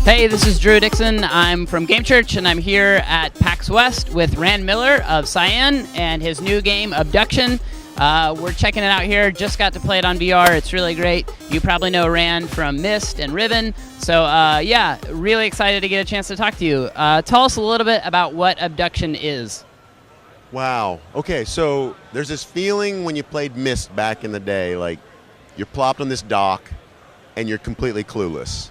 Hey, this is Drew Dixon. I'm from Gamechurch, and I'm here at PAX West with Rand Miller of Cyan and his new game, Obduction. We're checking it out here. Just got to play it on VR. It's really great. You probably know Rand from Myst and Riven. So, yeah, really excited to get a chance to talk to you. Tell us a little bit about what Obduction is. Wow. Okay, so there's this feeling when you played Myst back in the day, like you're plopped on this dock and you're completely clueless.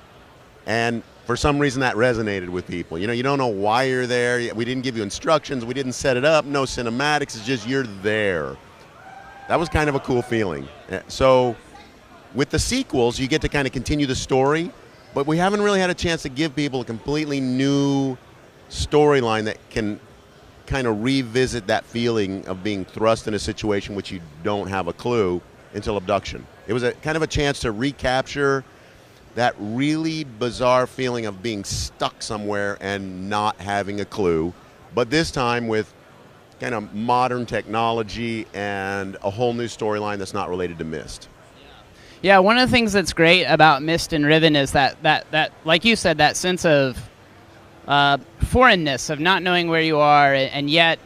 And for some reason that resonated with people. You know, you don't know why you're there. We didn't give you instructions. We didn't set it up. No cinematics. It's just you're there. That was kind of a cool feeling. So with the sequels, you get to kind of continue the story, but we haven't really had a chance to give people a completely new storyline that can kind of revisit that feeling of being thrust in a situation which you don't have a clue until Obduction. It was a kind of a chance to recapture that really bizarre feeling of being stuck somewhere and not having a clue, but this time with kind of modern technology and a whole new storyline that's not related to Myst. Yeah, one of the things that's great about Myst and Riven is that like you said, that sense of foreignness, of not knowing where you are, and yet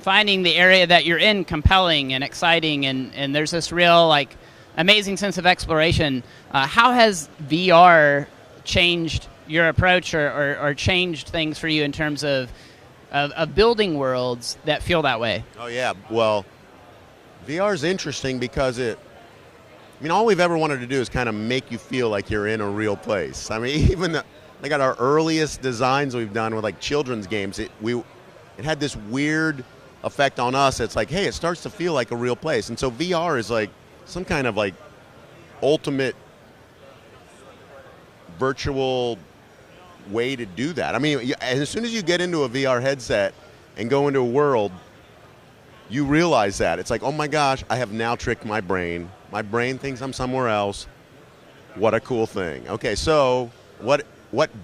finding the area that you're in compelling and exciting, and there's this real, like, amazing sense of exploration. How has VR changed your approach or changed things for you in terms of building worlds that feel that way? Oh, yeah. Well, VR is interesting because all we've ever wanted to do is kind of make you feel like you're in a real place. I mean, even like at our earliest designs we've done with like children's games, it had this weird effect on us. It's like, hey, it starts to feel like a real place. And so VR is like some kind of like ultimate virtual way to do that. I mean, as soon as you get into a VR headset and go into a world, you realize that. It's like, oh my gosh, I have now tricked my brain. My brain thinks I'm somewhere else. What a cool thing. Okay, so what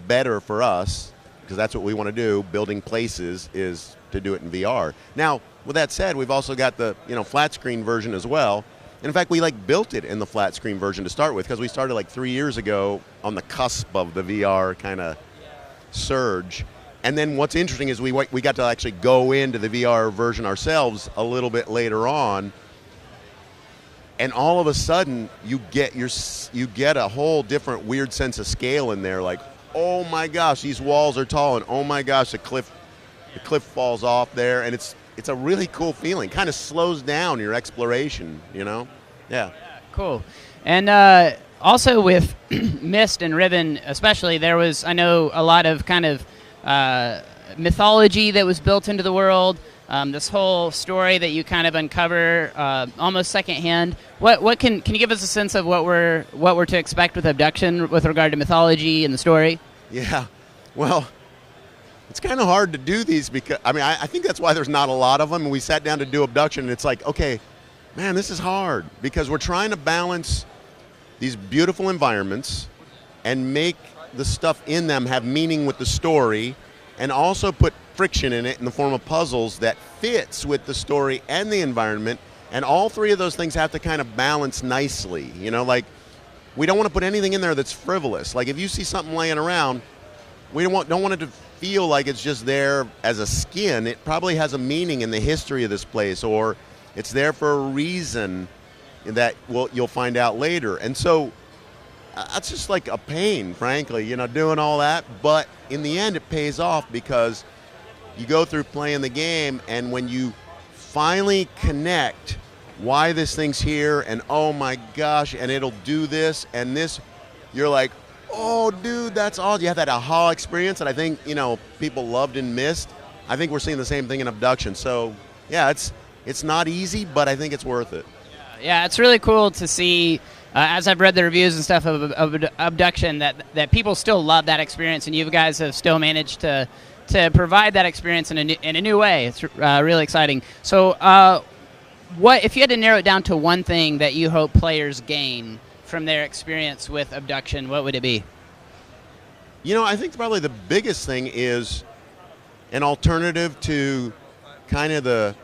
better for us, because that's what we want to do, building places, is to do it in VR. Now, with that said, we've also got the flat screen version as well. And in fact, we built it in the flat screen version to start with, because we started 3 years ago on the cusp of the VR kind of surge. And then what's interesting is we got to actually go into the VR version ourselves a little bit later on, and all of a sudden you get a whole different weird sense of scale in there. Like, oh my gosh, these walls are tall, and oh my gosh, the cliff falls off there, and it's a really cool feeling. Kind of slows down your exploration, Yeah. Cool. And also with Myst and Riven especially, there was, I know, a lot of kind of mythology that was built into the world. This whole story that you kind of uncover almost secondhand. What can you give us a sense of what we're to expect with Obduction with regard to mythology and the story? Yeah. Well, it's kind of hard to do these because, I think that's why there's not a lot of them. And we sat down to do Obduction, and it's like, okay, man, this is hard because we're trying to balance these beautiful environments and make the stuff in them have meaning with the story, and also put friction in it in the form of puzzles that fits with the story and the environment. And all three of those things have to kind of balance nicely. Like, we don't want to put anything in there that's frivolous. Like, if you see something laying around, we don't want it to feel like it's just there as a skin. It probably has a meaning in the history of this place, or it's there for a reason that you'll find out later. And so that's just like a pain, frankly, doing all that. But in the end, it pays off because you go through playing the game, and when you finally connect why this thing's here, and oh my gosh, and it'll do this and this, you're like, oh, dude, that's all. You have that aha experience that I think, people loved in Myst. I think we're seeing the same thing in Obduction. So, yeah, it's not easy, but I think it's worth it. Yeah, it's really cool to see, as I've read the reviews and stuff of Obduction, that people still love that experience, and you guys have still managed to provide that experience in a new way. It's really exciting. So, what if you had to narrow it down to one thing that you hope players gain from their experience with Obduction, what would it be? I think probably the biggest thing is an alternative to kind of the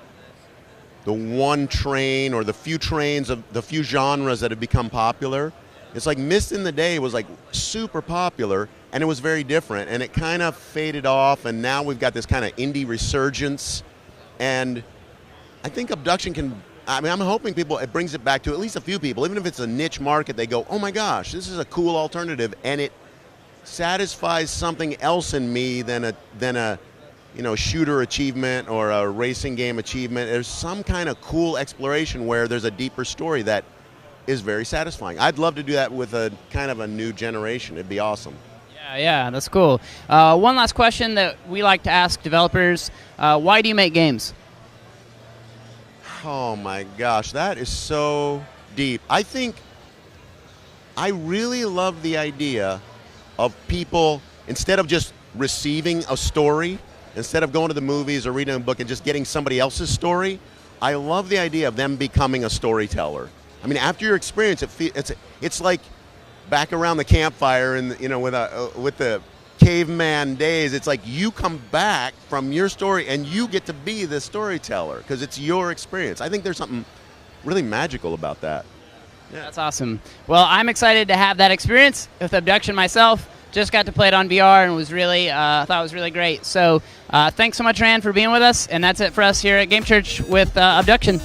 one train or the few trains of the few genres that have become popular. It's like Myst in the day was like super popular, and it was very different, and it kind of faded off, and now we've got this kind of indie resurgence, and I think Obduction can, I mean, I'm hoping it brings it back to at least a few people, even if it's a niche market, they go, oh my gosh, this is a cool alternative, and it satisfies something else in me than a shooter achievement or a racing game achievement. There's some kind of cool exploration where there's a deeper story that is very satisfying. I'd love to do that with a kind of a new generation. It'd be awesome. Yeah, that's cool. One last question that we like to ask developers: why do you make games? Oh my gosh, that is so deep. I think I really love the idea of people, instead of just receiving a story, instead of going to the movies or reading a book and just getting somebody else's story, I love the idea of them becoming a storyteller. I mean, after your experience, it's like back around the campfire and with the caveman days. It's like you come back from your story and you get to be the storyteller because it's your experience. I think there's something really magical about that. Yeah. That's awesome. Well, I'm excited to have that experience with Obduction myself. Just got to play it on VR and was really thought it was really great. So thanks so much, Rand, for being with us. And that's it for us here at Gamechurch with Obduction.